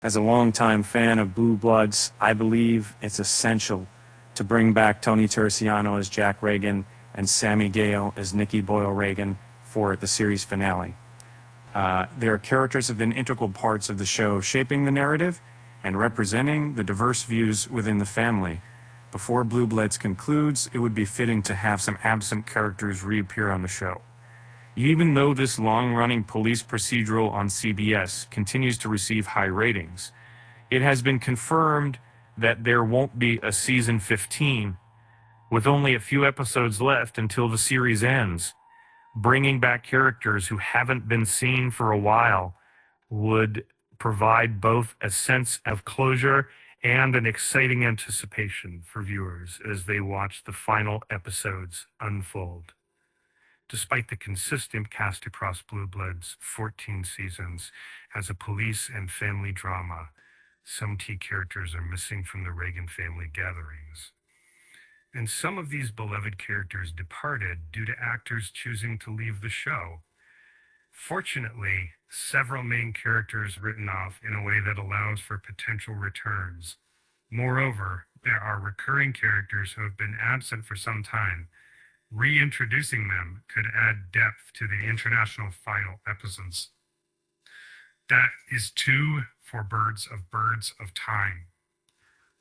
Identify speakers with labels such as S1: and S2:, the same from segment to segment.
S1: As a longtime fan of Blue Bloods, I believe it's essential to bring back Tony Terraciano as Jack Reagan and Sami Gayle as Nicky Boyle-Reagan for the series finale. Their characters have been integral parts of the show, shaping the narrative and representing the diverse views within the family. Before Blue Bloods concludes, it would be fitting to have some absent characters reappear on the show. Even though this long-running police procedural on CBS continues to receive high ratings, it has been confirmed that there won't be a season 15, with only a few episodes left until the series ends. Bringing back characters who haven't been seen for a while would provide both a sense of closure and an exciting anticipation for viewers as they watch the final episodes unfold. Despite the consistent cast across Blue Bloods' 14 seasons as a police and family drama, some key characters are missing from the Reagan family gatherings. And some of these beloved characters departed due to actors choosing to leave the show. Fortunately, several main characters written off in a way that allows for potential returns. Moreover, there are recurring characters who have been absent for some time. Reintroducing them could add depth to the international final episodes. That is two for birds of time.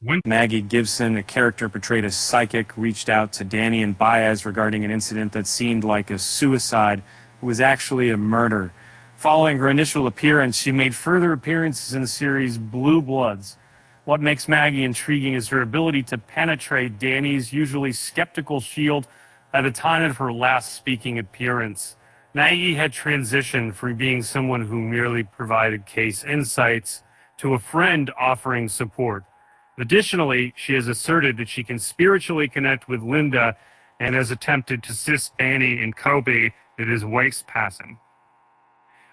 S1: When Maggie Gibson, a character portrayed as psychic, reached out to Danny and Baez regarding an incident that seemed like a suicide, but was actually a murder. Following her initial appearance, she made further appearances in the series Blue Bloods. What makes Maggie intriguing is her ability to penetrate Danny's usually skeptical shield at the time of her last speaking appearance. Maggie had transitioned from being someone who merely provided case insights to a friend offering support. Additionally, she has asserted that she can spiritually connect with Linda and has attempted to assist Danny in coping with his wife's passing.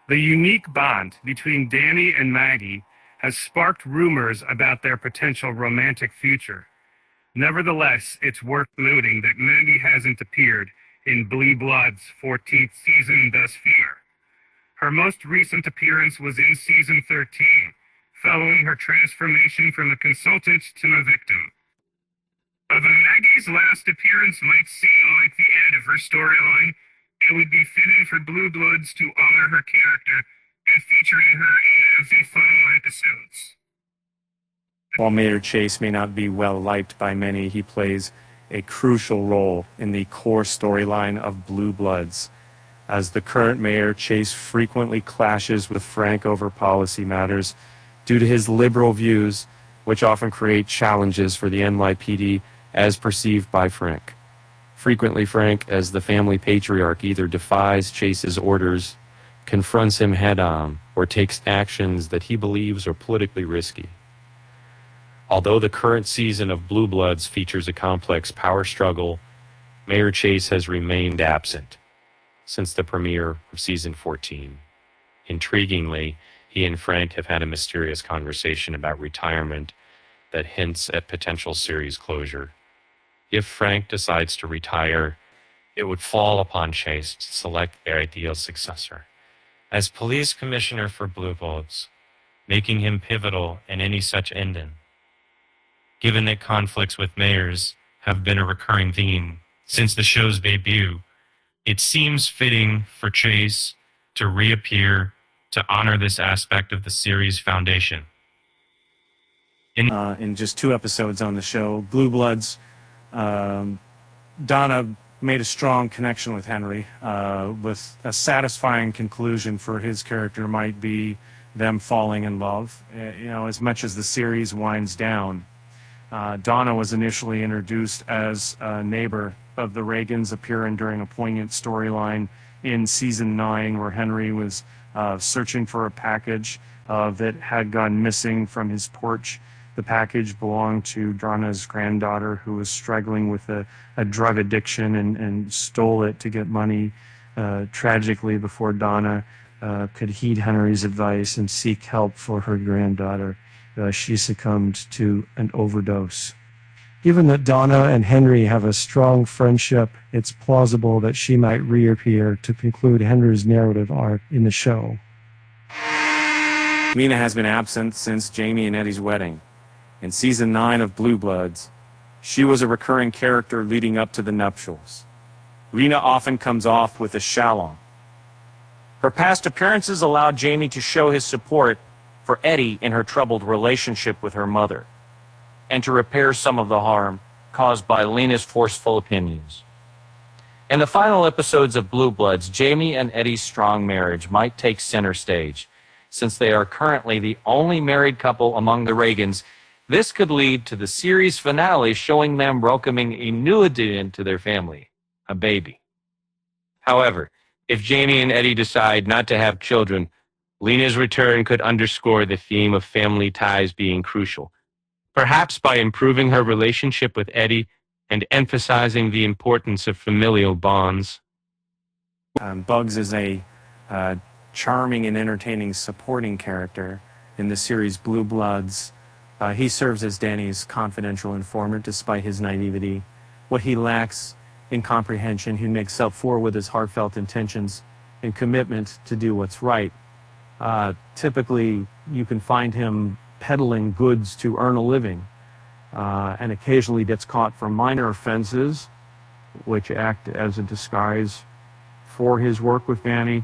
S1: The unique bond between Danny and Maggie has sparked rumors about their potential romantic future. Nevertheless, it's worth noting that Maggie hasn't appeared in Blue Bloods' 14th season thus far. Her most recent appearance was in season 13, following her transformation from a consultant to a victim. Although Maggie's last appearance might seem like the end of her storyline, it would be fitting for Blue Bloods to honor her character and featuring her in the final episodes. While Mayor Chase may not be well liked by many, he plays a crucial role in the core storyline of Blue Bloods. As the current mayor, Chase frequently clashes with Frank over policy matters due to his liberal views, which often create challenges for the NYPD as perceived by Frank. Frequently, Frank, as the family patriarch, either defies Chase's orders, confronts him head-on, or takes actions that he believes are politically risky. Although the current season of Blue Bloods features a complex power struggle, Mayor Chase has remained absent since the premiere of season 14. Intriguingly, he and Frank have had a mysterious conversation about retirement that hints at potential series closure. If Frank decides to retire, it would fall upon Chase to select their ideal successor as police commissioner for Blue Bloods, making him pivotal in any such ending. Given that conflicts with mayors have been a recurring theme since the show's debut, it seems fitting for Chase to reappear to honor this aspect of the series' foundation. In just 2 episodes on the show, Blue Bloods, Donna made a strong connection with Henry, with a satisfying conclusion for his character might be them falling in love. As much as the series winds down, Donna was initially introduced as a neighbor of the Reagans, appearing during a poignant storyline in season 9 where Henry was searching for a package that had gone missing from his porch. The package belonged to Donna's granddaughter, who was struggling with a drug addiction and stole it to get money. Tragically, before Donna could heed Henry's advice and seek help for her granddaughter, she succumbed to an overdose. Given that Donna and Henry have a strong friendship, it's plausible that she might reappear to conclude Henry's narrative arc in the show. Mina has been absent since Jamie and Eddie's wedding. In season 9 of Blue Bloods, she was a recurring character leading up to the nuptials. Lena often comes off with a shalom. Her past appearances allowed Jamie to show his support for Eddie in her troubled relationship with her mother, and to repair some of the harm caused by Lena's forceful opinions. In the final episodes of Blue Bloods, Jamie and Eddie's strong marriage might take center stage. Since they are currently the only married couple among the Reagans, this could lead to the series finale showing them welcoming a new addition to their family, a baby. However, if Jamie and Eddie decide not to have children, Lena's return could underscore the theme of family ties being crucial, perhaps by improving her relationship with Eddie and emphasizing the importance of familial bonds. Bugs is a charming and entertaining supporting character in the series Blue Bloods. He serves as Danny's confidential informant despite his naivety. What he lacks in comprehension, he makes up for with his heartfelt intentions and commitment to do what's right. Typically, you can find him peddling goods to earn a living, and occasionally gets caught for minor offenses, which act as a disguise for his work with Danny,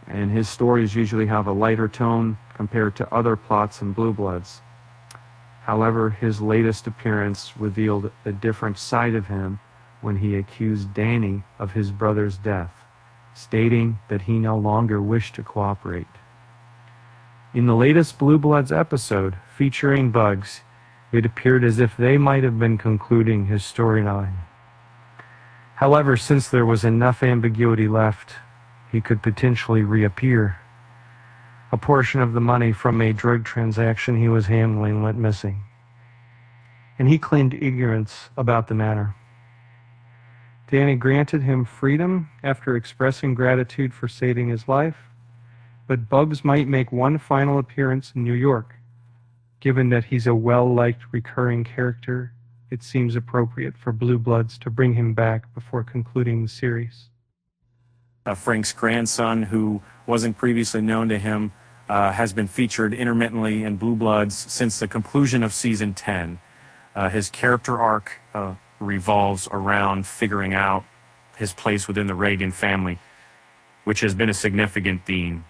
S1: and his stories usually have a lighter tone compared to other plots in Blue Bloods. However, his latest appearance revealed a different side of him when he accused Danny of his brother's death, stating that he no longer wished to cooperate. In the latest Blue Bloods episode featuring Bugs, it appeared as if they might have been concluding his storyline. However, since there was enough ambiguity left, he could potentially reappear. A portion of the money from a drug transaction he was handling went missing, and he claimed ignorance about the matter. Danny granted him freedom after expressing gratitude for saving his life, but Bugs might make one final appearance in New York. Given that he's a well-liked recurring character, it seems appropriate for Blue Bloods to bring him back before concluding the series. Frank's grandson, who wasn't previously known to him, has been featured intermittently in Blue Bloods since the conclusion of season 10. His character arc revolves around figuring out his place within the Reagan family, which has been a significant theme.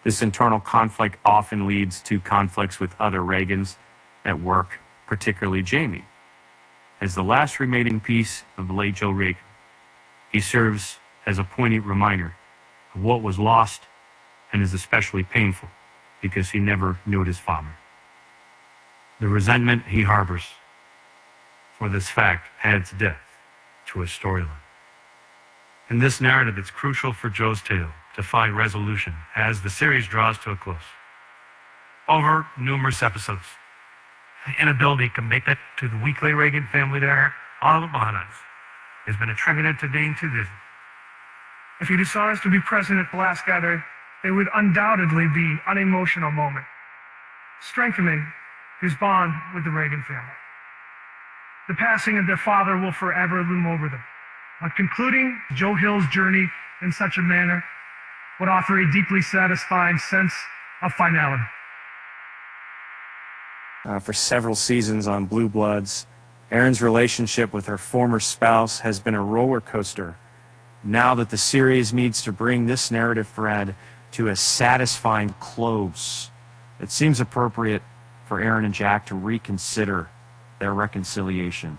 S1: This internal conflict often leads to conflicts with other Reagans at work, particularly Jamie. As the last remaining piece of the late Joe Reagan, he serves as a poignant reminder of what was lost, and is especially painful because he never knew his father. The resentment he harbors for this fact adds depth to his storyline. In this narrative, it's crucial for Joe's tale to find resolution as the series draws to a close. Over numerous episodes, the inability to make it to the weekly Reagan family there, all of us, has been attributed to Dane to this. If he decides to be present at the last gathering, it would undoubtedly be an emotional moment, strengthening his bond with the Reagan family. The passing of their father will forever loom over them. But concluding Joe Hill's journey in such a manner would offer a deeply satisfying sense of finality. For several seasons on Blue Bloods, Erin's relationship with her former spouse has been a roller coaster. Now that the series needs to bring this narrative thread to a satisfying close, it seems appropriate for Erin and Jack to reconsider their reconciliation.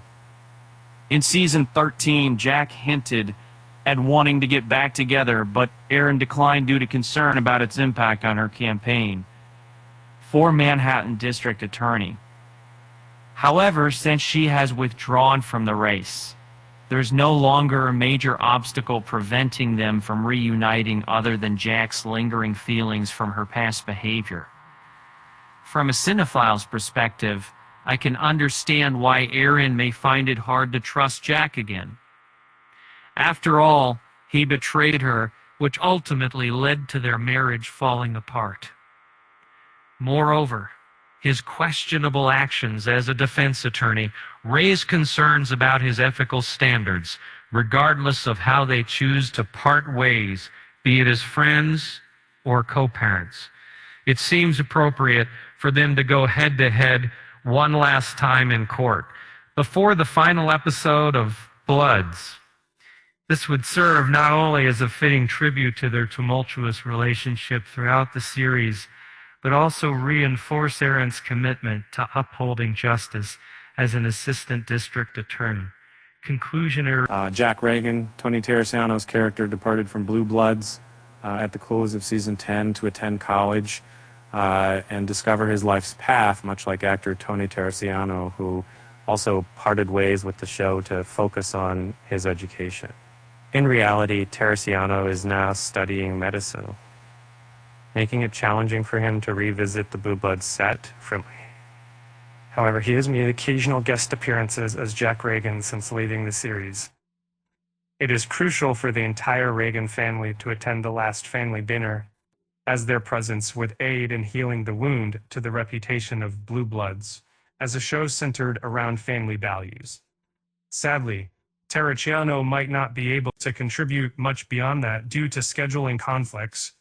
S1: In season 13, Jack hinted at wanting to get back together, but Erin declined due to concern about its impact on her campaign for Manhattan District Attorney. However, since she has withdrawn from the race, there's no longer a major obstacle preventing them from reuniting other than Jack's lingering feelings from her past behavior. From a cinephile's perspective, I can understand why Erin may find it hard to trust Jack again. After all, he betrayed her, which ultimately led to their marriage falling apart. Moreover, his questionable actions as a defense attorney raise concerns about his ethical standards, regardless of how they choose to part ways, be it as friends or co-parents.
S2: it seems appropriate for them to go head-to-head one last time in court before the final episode of Bloods. This would serve not only as a fitting tribute to their tumultuous relationship throughout the series, but also reinforce Aaron's commitment to upholding justice as an assistant district attorney. Conclusionary.
S1: Jack Reagan, Tony Terraciano's character, departed from Blue Bloods at the close of season 10 to attend college and discover his life's path, much like actor Tony Terraciano, who also parted ways with the show to focus on his education. In reality, Terraciano is now studying medicine, making it challenging for him to revisit the Blue Bloods set frequently. However, he has made occasional guest appearances as Jack Reagan since leaving the series. It is crucial for the entire Reagan family to attend the last family dinner, as their presence would aid in healing the wound to the reputation of Blue Bloods, as a show centered around family values. Sadly, Terraciano might not be able to contribute much beyond that due to scheduling conflicts,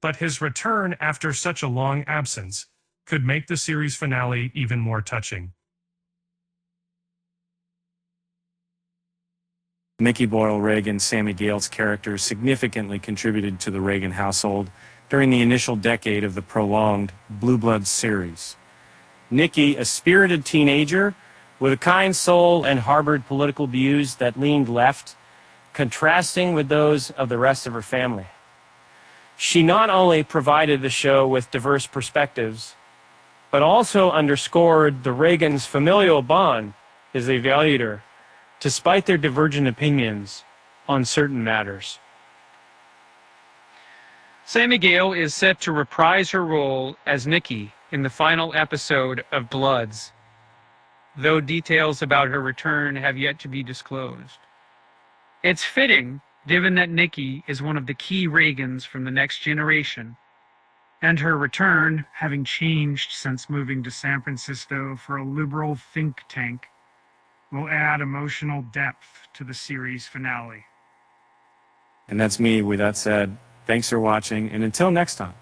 S1: but his return after such a long absence could make the series finale even more touching. Nicky Boyle-Reagan, Sami Gayle's characters significantly contributed to the Reagan household during the initial decade of the prolonged Blue Bloods series. Nicky, a spirited teenager with a kind soul and harbored political views that leaned left, contrasting with those of the rest of her family. She not only provided the show with diverse perspectives, but also underscored the Reagans' familial bond as they valued her, despite their divergent opinions on certain matters.
S2: Sami Gayle is set to reprise her role as Nicky in the final episode of Bloods, though details about her return have yet to be disclosed. It's fitting, given that Nicky is one of the key Reagans from the next generation, and her return, having changed since moving to San Francisco for a liberal think tank, will add emotional depth to the series finale.
S1: And that's me. With that said, thanks for watching, and until next time.